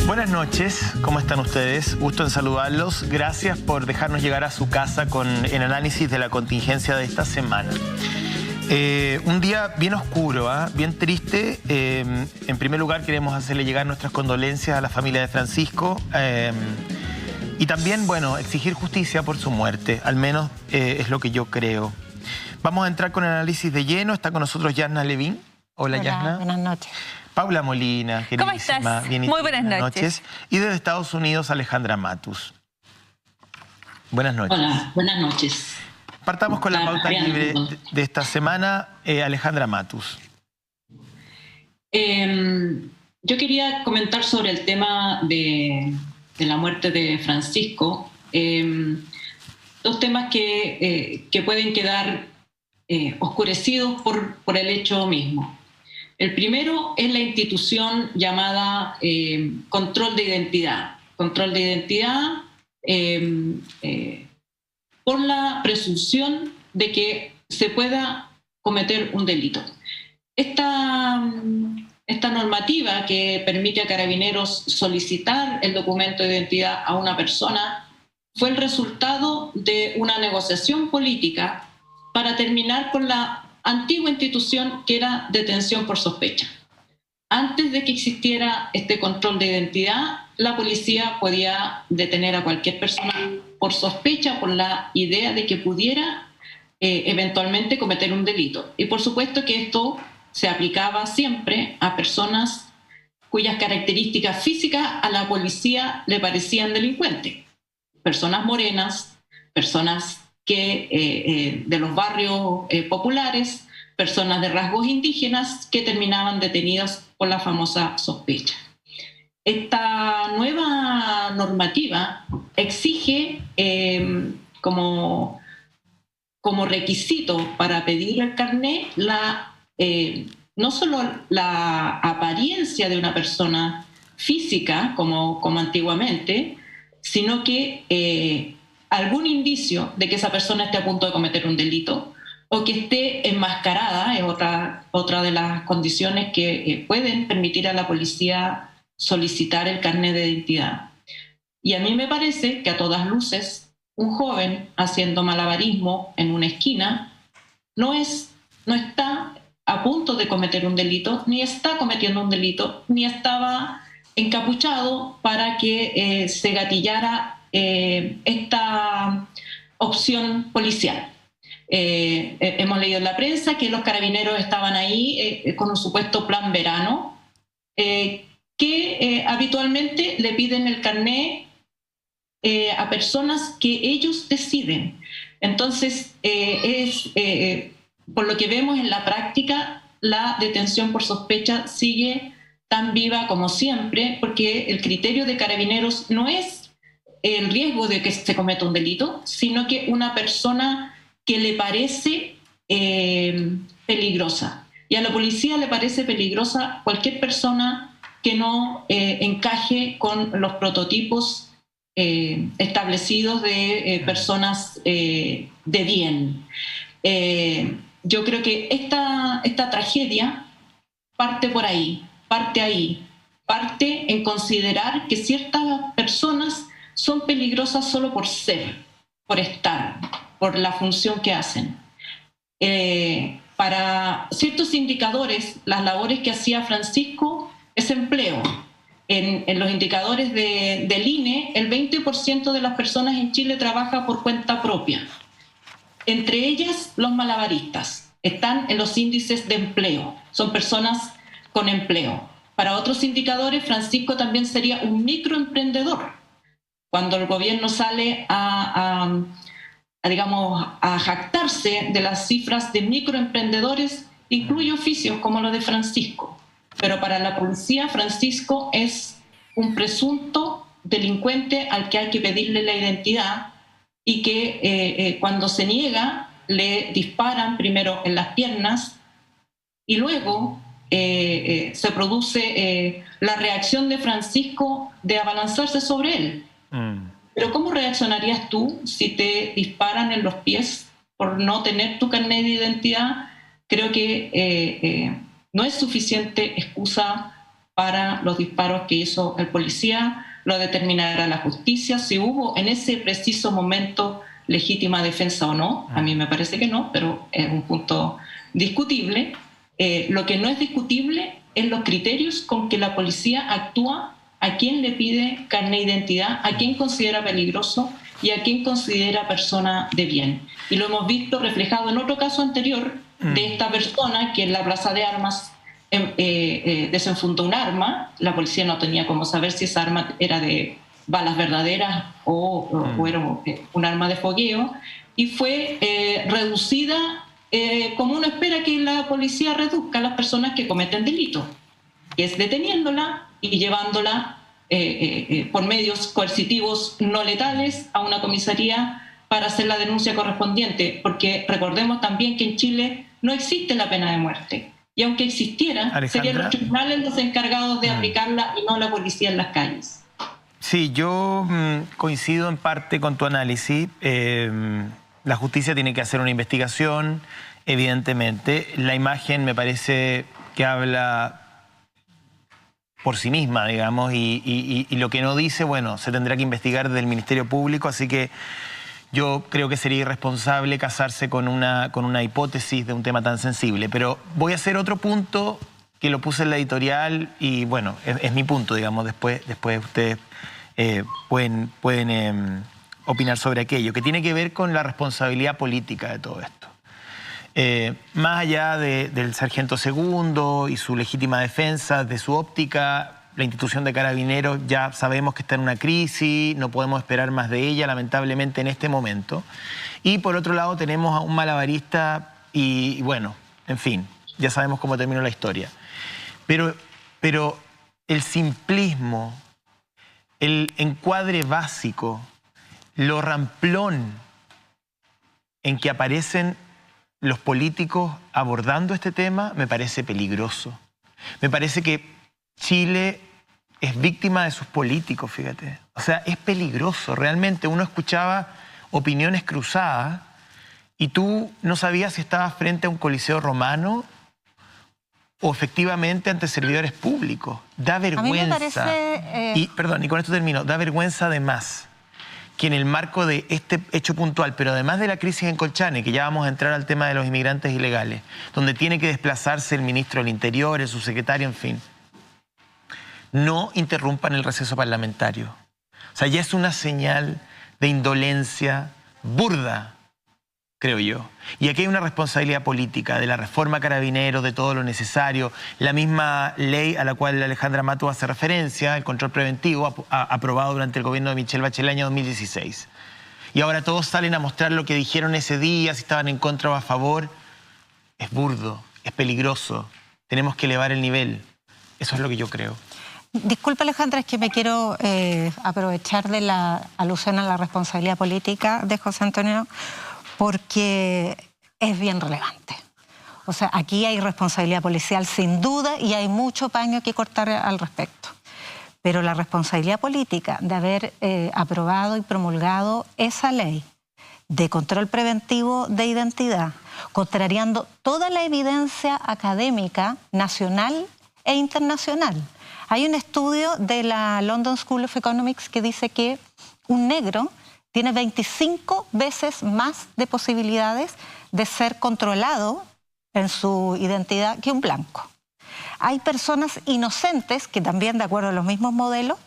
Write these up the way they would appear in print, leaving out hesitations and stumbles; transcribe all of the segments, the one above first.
Buenas noches, ¿cómo están ustedes? Gusto en saludarlos. Gracias por dejarnos llegar a su casa con el análisis de la contingencia de esta semana. Un día bien oscuro, bien triste. En primer lugar, queremos hacerle llegar nuestras condolencias a la familia de Francisco y también, bueno, exigir justicia por su muerte. Al menos es lo que yo creo. Vamos a entrar con el análisis de lleno. Está con nosotros Yasna Levín. Hola, Yasna. Buenas noches. Paula Molina, ¿Cómo estás? Muy buenas noches. Y desde Estados Unidos, Alejandra Matus. Buenas noches. Hola, buenas noches. Partamos con la pauta libre de esta semana. Alejandra Matus. Yo quería comentar sobre el tema de la muerte de Francisco. Dos temas que pueden quedar oscurecidos por el hecho mismo. El primero es la institución llamada control de identidad. Control de identidad por la presunción de que se pueda cometer un delito. Esta normativa que permite a Carabineros solicitar el documento de identidad a una persona fue el resultado de una negociación política para terminar con la antigua institución que era detención por sospecha. Antes de que existiera este control de identidad, la policía podía detener a cualquier persona por sospecha, por la idea de que pudiera eventualmente cometer un delito. Y por supuesto que esto se aplicaba siempre a personas cuyas características físicas a la policía le parecían delincuentes. Personas morenas, personas que de los barrios populares, personas de rasgos indígenas que terminaban detenidas por la famosa sospecha. Esta nueva normativa exige como requisito para pedir el carnet no solo la apariencia de una persona física como antiguamente, sino que algún indicio de que esa persona esté a punto de cometer un delito o que esté enmascarada, es otra de las condiciones que pueden permitir a la policía solicitar el carnet de identidad. Y a mí me parece que a todas luces un joven haciendo malabarismo en una esquina no está a punto de cometer un delito, ni está cometiendo un delito, ni estaba encapuchado para que se gatillara esta opción policial. Hemos leído en la prensa que los carabineros estaban ahí con un supuesto plan verano, que habitualmente le piden el carné a personas que ellos deciden. Entonces, por lo que vemos en la práctica, la detención por sospecha sigue tan viva como siempre, porque el criterio de Carabineros no es el riesgo de que se cometa un delito, sino que una persona que le parece peligrosa. Y a la policía le parece peligrosa cualquier persona que no encaje con los prototipos establecidos de personas de bien. Yo creo que esta tragedia parte por ahí, parte en considerar que ciertas personas son peligrosas solo por ser, por estar, por la función que hacen. Para ciertos indicadores, las labores que hacía Francisco es empleo. En los indicadores del INE, el 20% de las personas en Chile trabaja por cuenta propia. Entre ellas, los malabaristas están en los índices de empleo. Son personas con empleo. Para otros indicadores, Francisco también sería un microemprendedor. Cuando el gobierno sale a jactarse de las cifras de microemprendedores, incluye oficios como los de Francisco. Pero para la policía, Francisco es un presunto delincuente al que hay que pedirle la identidad y que cuando se niega le disparan primero en las piernas y luego se produce la reacción de Francisco de abalanzarse sobre él. Pero ¿cómo reaccionarías tú si te disparan en los pies por no tener tu carnet de identidad? Creo que no es suficiente excusa para los disparos que hizo el policía. Lo determinará la justicia si hubo en ese preciso momento legítima defensa o no. A mí me parece que no, pero es un punto discutible. Lo que no es discutible es los criterios con que la policía actúa, a quién le pide carnet de identidad, a quién considera peligroso y a quién considera persona de bien. Y lo hemos visto reflejado en otro caso anterior de esta persona que en la plaza de armas desenfundó un arma. La policía no tenía cómo saber si esa arma era de balas verdaderas o era un arma de fogueo, y fue reducida como uno espera que la policía reduzca a las personas que cometen delitos, que es deteniéndola y llevándola por medios coercitivos no letales a una comisaría para hacer la denuncia correspondiente, porque recordemos también que en Chile no existe la pena de muerte, y aunque existiera, Alejandra, serían los tribunales los encargados de aplicarla y no la policía en las calles. Sí, yo coincido en parte con tu análisis. La justicia tiene que hacer una investigación, evidentemente. La imagen me parece que habla por sí misma, digamos, y lo que no dice, bueno, se tendrá que investigar desde el Ministerio Público, así que yo creo que sería irresponsable casarse con una hipótesis de un tema tan sensible. Pero voy a hacer otro punto que lo puse en la editorial y, bueno, es mi punto, digamos, después ustedes pueden opinar sobre aquello, que tiene que ver con la responsabilidad política de todo esto. Más allá del sargento segundo y su legítima defensa, de su óptica, la institución de Carabineros ya sabemos que está en una crisis, no podemos esperar más de ella, lamentablemente, en este momento. Y por otro lado tenemos a un malabarista y bueno, en fin, ya sabemos cómo terminó la historia. Pero el simplismo, el encuadre básico, lo ramplón en que aparecen los políticos abordando este tema me parece peligroso. Me parece que Chile es víctima de sus políticos, fíjate. O sea, es peligroso. Realmente uno escuchaba opiniones cruzadas y tú no sabías si estabas frente a un coliseo romano o efectivamente ante servidores públicos. Da vergüenza. A mí me parece, y con esto termino, da vergüenza además que en el marco de este hecho puntual, pero además de la crisis en Colchane, que ya vamos a entrar al tema de los inmigrantes ilegales, donde tiene que desplazarse el ministro del Interior, el subsecretario, en fin, no interrumpan el receso parlamentario. O sea, ya es una señal de indolencia burda, creo yo. Y aquí hay una responsabilidad política de la reforma Carabineros, de todo lo necesario, la misma ley a la cual Alejandra Mattu hace referencia, el control preventivo, aprobado durante el gobierno de Michelle Bachelet año 2016. Y ahora todos salen a mostrar lo que dijeron ese día, si estaban en contra o a favor. Es burdo, es peligroso, tenemos que elevar el nivel. Eso es lo que yo creo. Disculpa, Alejandra, es que me quiero aprovechar de la alusión a la responsabilidad política de José Antonio, porque es bien relevante. O sea, aquí hay responsabilidad policial sin duda y hay mucho paño que cortar al respecto. Pero la responsabilidad política de haber aprobado y promulgado esa ley de control preventivo de identidad, contrariando toda la evidencia académica nacional e internacional. Hay un estudio de la London School of Economics que dice que un negro tiene 25 veces más de posibilidades de ser controlado en su identidad que un blanco. Hay personas inocentes que también, de acuerdo a los mismos modelos,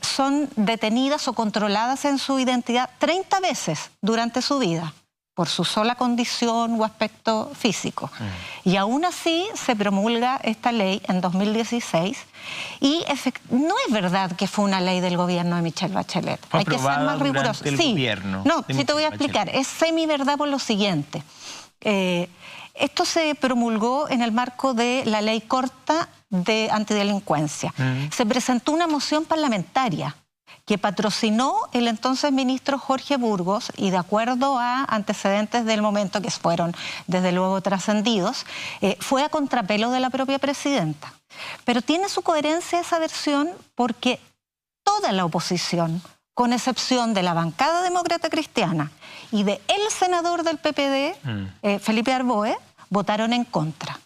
son detenidas o controladas en su identidad 30 veces durante su vida, por su sola condición o aspecto físico. Y aún así se promulga esta ley en 2016 y no es verdad que fue una ley del gobierno de Michelle Bachelet. Hay que ser más riguroso. Sí, no, sí te voy a explicar. Es semiverdad por lo siguiente. Esto se promulgó en el marco de la ley corta de antidelincuencia. Se presentó una moción parlamentaria que patrocinó el entonces ministro Jorge Burgos y, de acuerdo a antecedentes del momento que fueron desde luego trascendidos, fue a contrapelo de la propia presidenta. Pero tiene su coherencia esa versión porque toda la oposición, con excepción de la bancada demócrata cristiana y de el senador del PPD, Felipe Arboe, votaron en contra.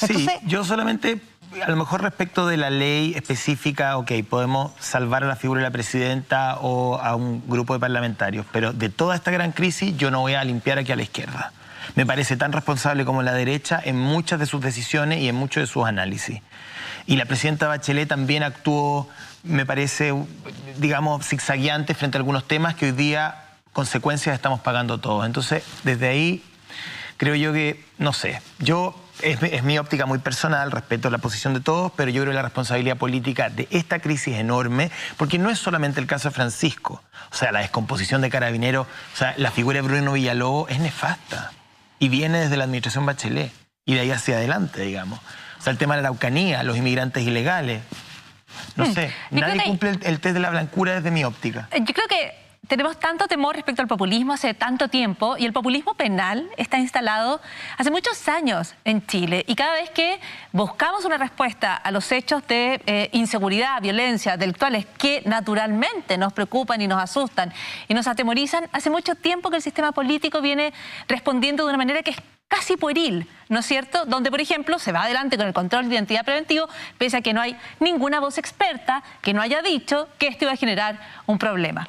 Entonces, sí, yo solamente a lo mejor respecto de la ley específica, ok, podemos salvar a la figura de la presidenta o a un grupo de parlamentarios, pero de toda esta gran crisis yo no voy a limpiar aquí a la izquierda. Me parece tan responsable como la derecha en muchas de sus decisiones y en muchos de sus análisis. Y la presidenta Bachelet también actuó, me parece, digamos, zigzagueante frente a algunos temas que hoy día consecuencias estamos pagando todos. Entonces, desde ahí, creo yo que, no sé, es mi óptica muy personal, respeto la posición de todos, pero yo creo que la responsabilidad política de esta crisis es enorme, porque no es solamente el caso de Francisco. O sea, la descomposición de Carabineros, o sea, la figura de Bruno Villalobos es nefasta y viene desde la administración Bachelet y de ahí hacia adelante, digamos. O sea, el tema de la Araucanía, los inmigrantes ilegales, no sé, nadie cumple el test de la blancura desde mi óptica. Yo creo que tenemos tanto temor respecto al populismo hace tanto tiempo, y el populismo penal está instalado hace muchos años en Chile, y cada vez que buscamos una respuesta a los hechos de inseguridad, violencia, delictuales que naturalmente nos preocupan y nos asustan y nos atemorizan, hace mucho tiempo que el sistema político viene respondiendo de una manera que es casi pueril, ¿no es cierto? Donde, por ejemplo, se va adelante con el control de identidad preventivo, pese a que no hay ninguna voz experta que no haya dicho que esto iba a generar un problema.